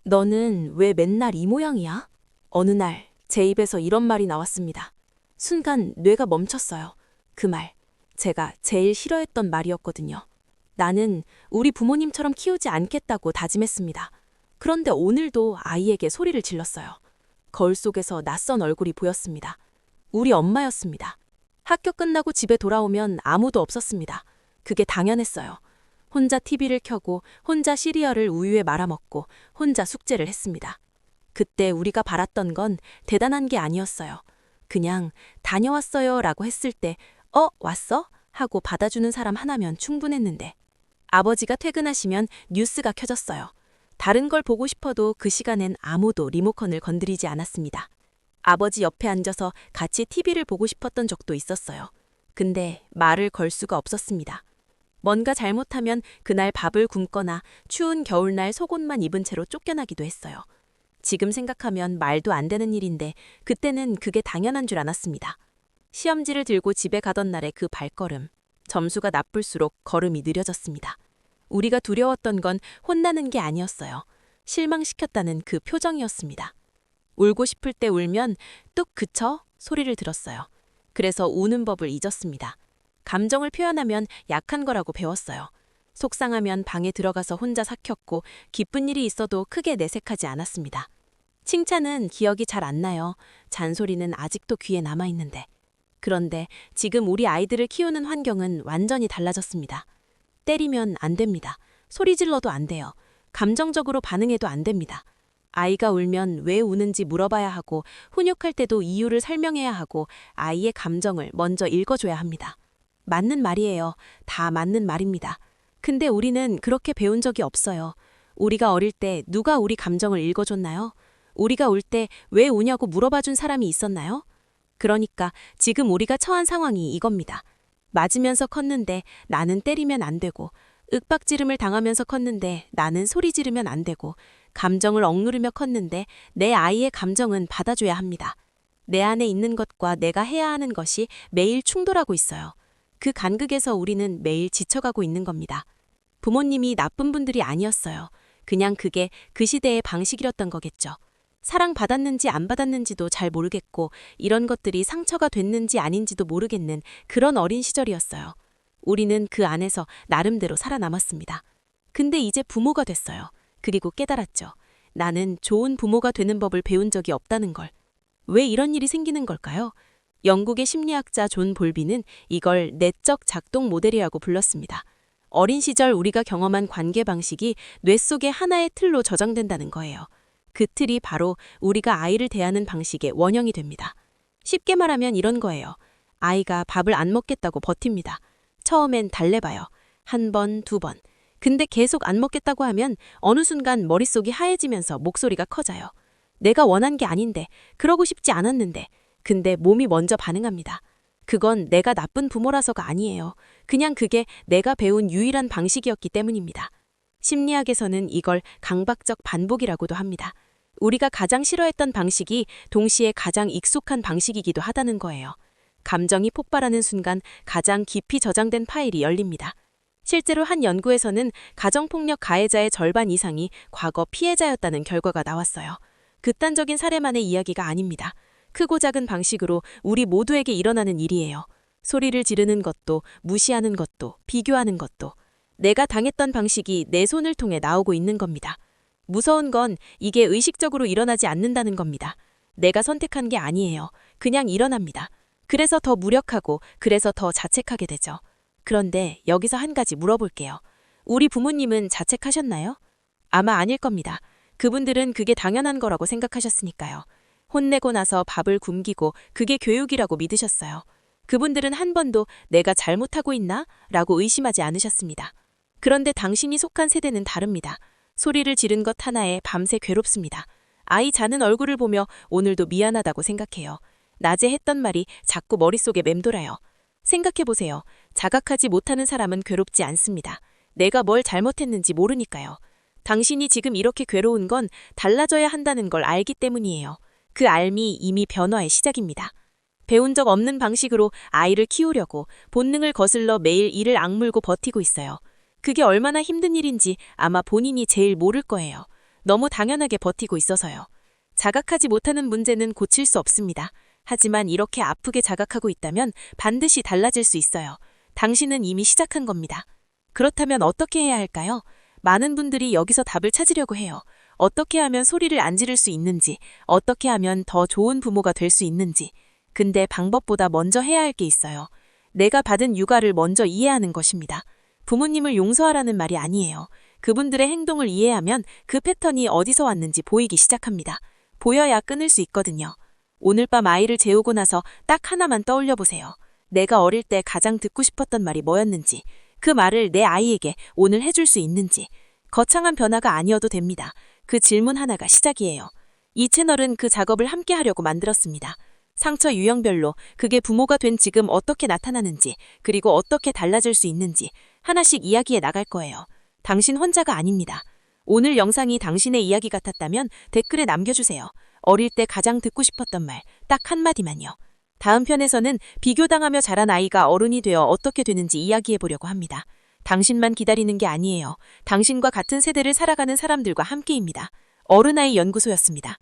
너는 왜 맨날 이 모양이야? 어느 날 제 입에서 이런 말이 나왔습니다. 순간 뇌가 멈췄어요. 그 말, 제가 제일 싫어했던 말이었거든요. 나는 우리 부모님처럼 키우지 않겠다고 다짐했습니다. 그런데 오늘도 아이에게 소리를 질렀어요. 거울 속에서 낯선 얼굴이 보였습니다. 우리 엄마였습니다. 학교 끝나고 집에 돌아오면 아무도 없었습니다. 그게 당연했어요. 혼자 TV를 켜고 혼자 시리얼을 우유에 말아먹고 혼자 숙제를 했습니다. 그때 우리가 바랐던 건 대단한 게 아니었어요. 그냥 다녀왔어요 라고 했을 때 왔어? 하고 받아주는 사람 하나면 충분했는데 아버지가 퇴근하시면 뉴스가 켜졌어요. 다른 걸 보고 싶어도 그 시간엔 아무도 리모컨을 건드리지 않았습니다. 아버지 옆에 앉아서 같이 TV를 보고 싶었던 적도 있었어요. 근데 말을 걸 수가 없었습니다. 뭔가 잘못하면 그날 밥을 굶거나 추운 겨울날 속옷만 입은 채로 쫓겨나기도 했어요. 지금 생각하면 말도 안 되는 일인데 그때는 그게 당연한 줄 알았습니다. 시험지를 들고 집에 가던 날의 그 발걸음. 점수가 나쁠수록 걸음이 느려졌습니다. 우리가 두려웠던 건 혼나는 게 아니었어요. 실망시켰다는 그 표정이었습니다. 울고 싶을 때 울면 뚝 그쳐 소리를 들었어요. 그래서 우는 법을 잊었습니다. 감정을 표현하면 약한 거라고 배웠어요. 속상하면 방에 들어가서 혼자 삭혔고 기쁜 일이 있어도 크게 내색하지 않았습니다. 칭찬은 기억이 잘 안 나요. 잔소리는 아직도 귀에 남아있는데. 그런데 지금 우리 아이들을 키우는 환경은 완전히 달라졌습니다. 때리면 안 됩니다. 소리 질러도 안 돼요. 감정적으로 반응해도 안 됩니다. 아이가 울면 왜 우는지 물어봐야 하고 훈육할 때도 이유를 설명해야 하고 아이의 감정을 먼저 읽어줘야 합니다. 맞는 말이에요. 다 맞는 말입니다. 근데 우리는 그렇게 배운 적이 없어요. 우리가 어릴 때 누가 우리 감정을 읽어줬나요? 우리가 울 때 왜 우냐고 물어봐준 사람이 있었나요? 그러니까 지금 우리가 처한 상황이 이겁니다. 맞으면서 컸는데 나는 때리면 안 되고, 윽박지름을 당하면서 컸는데 나는 소리 지르면 안 되고, 감정을 억누르며 컸는데 내 아이의 감정은 받아줘야 합니다. 내 안에 있는 것과 내가 해야 하는 것이 매일 충돌하고 있어요. 그 간극에서 우리는 매일 지쳐가고 있는 겁니다. 부모님이 나쁜 분들이 아니었어요. 그냥 그게 그 시대의 방식이었던 거겠죠. 사랑받았는지 안 받았는지도 잘 모르겠고 이런 것들이 상처가 됐는지 아닌지도 모르겠는 그런 어린 시절이었어요. 우리는 그 안에서 나름대로 살아남았습니다. 근데 이제 부모가 됐어요. 그리고 깨달았죠. 나는 좋은 부모가 되는 법을 배운 적이 없다는 걸. 왜 이런 일이 생기는 걸까요? 영국의 심리학자 존 볼비는 이걸 내적 작동 모델이라고 불렀습니다. 어린 시절 우리가 경험한 관계 방식이 뇌 속의 하나의 틀로 저장된다는 거예요. 그 틀이 바로 우리가 아이를 대하는 방식의 원형이 됩니다. 쉽게 말하면 이런 거예요. 아이가 밥을 안 먹겠다고 버팁니다. 처음엔 달래봐요. 한 번, 두 번. 근데 계속 안 먹겠다고 하면 어느 순간 머릿속이 하얘지면서 목소리가 커져요. 내가 원한 게 아닌데, 그러고 싶지 않았는데, 근데 몸이 먼저 반응합니다. 그건 내가 나쁜 부모라서가 아니에요. 그냥 그게 내가 배운 유일한 방식이었기 때문입니다. 심리학에서는 이걸 강박적 반복이라고도 합니다. 우리가 가장 싫어했던 방식이 동시에 가장 익숙한 방식이기도 하다는 거예요. 감정이 폭발하는 순간 가장 깊이 저장된 파일이 열립니다. 실제로 한 연구에서는 가정폭력 가해자의 절반 이상이 과거 피해자였다는 결과가 나왔어요. 극단적인 사례만의 이야기가 아닙니다. 크고 작은 방식으로 우리 모두에게 일어나는 일이에요. 소리를 지르는 것도, 무시하는 것도, 비교하는 것도. 내가 당했던 방식이 내 손을 통해 나오고 있는 겁니다. 무서운 건 이게 의식적으로 일어나지 않는다는 겁니다. 내가 선택한 게 아니에요. 그냥 일어납니다. 그래서 더 무력하고 그래서 더 자책하게 되죠. 그런데 여기서 한 가지 물어볼게요. 우리 부모님은 자책하셨나요? 아마 아닐 겁니다. 그분들은 그게 당연한 거라고 생각하셨으니까요. 혼내고 나서 밥을 굶기고 그게 교육이라고 믿으셨어요. 그분들은 한 번도 내가 잘못하고 있나? 라고 의심하지 않으셨습니다. 그런데 당신이 속한 세대는 다릅니다. 소리를 지른 것 하나에 밤새 괴롭습니다. 아이 자는 얼굴을 보며 오늘도 미안하다고 생각해요. 낮에 했던 말이 자꾸 머릿속에 맴돌아요. 생각해보세요. 자각하지 못하는 사람은 괴롭지 않습니다. 내가 뭘 잘못했는지 모르니까요. 당신이 지금 이렇게 괴로운 건 달라져야 한다는 걸 알기 때문이에요. 그 알미 이미 변화의 시작입니다. 배운 적 없는 방식으로 아이를 키우려고 본능을 거슬러 매일 이를 악물고 버티고 있어요. 그게 얼마나 힘든 일인지 아마 본인이 제일 모를 거예요. 너무 당연하게 버티고 있어서요. 자각하지 못하는 문제는 고칠 수 없습니다. 하지만 이렇게 아프게 자각하고 있다면 반드시 달라질 수 있어요. 당신은 이미 시작한 겁니다. 그렇다면 어떻게 해야 할까요? 많은 분들이 여기서 답을 찾으려고 해요. 어떻게 하면 소리를 안 지를 수 있는지, 어떻게 하면 더 좋은 부모가 될 수 있는지. 근데 방법보다 먼저 해야 할 게 있어요. 내가 받은 육아를 먼저 이해하는 것입니다. 부모님을 용서하라는 말이 아니에요. 그분들의 행동을 이해하면 그 패턴이 어디서 왔는지 보이기 시작합니다. 보여야 끊을 수 있거든요. 오늘 밤 아이를 재우고 나서 딱 하나만 떠올려 보세요. 내가 어릴 때 가장 듣고 싶었던 말이 뭐였는지, 그 말을 내 아이에게 오늘 해줄 수 있는지. 거창한 변화가 아니어도 됩니다. 그 질문 하나가 시작이에요. 이 채널은 그 작업을 함께 하려고 만들었습니다. 상처 유형별로 그게 부모가 된 지금 어떻게 나타나는지, 그리고 어떻게 달라질 수 있는지 하나씩 이야기해 나갈 거예요. 당신 혼자가 아닙니다. 오늘 영상이 당신의 이야기 같았다면 댓글에 남겨주세요. 어릴 때 가장 듣고 싶었던 말, 딱 한마디만요. 다음 편에서는 비교당하며 자란 아이가 어른이 되어 어떻게 되는지 이야기해 보려고 합니다. 당신만 기다리는 게 아니에요. 당신과 같은 세대를 살아가는 사람들과 함께입니다. 어른아이 연구소였습니다.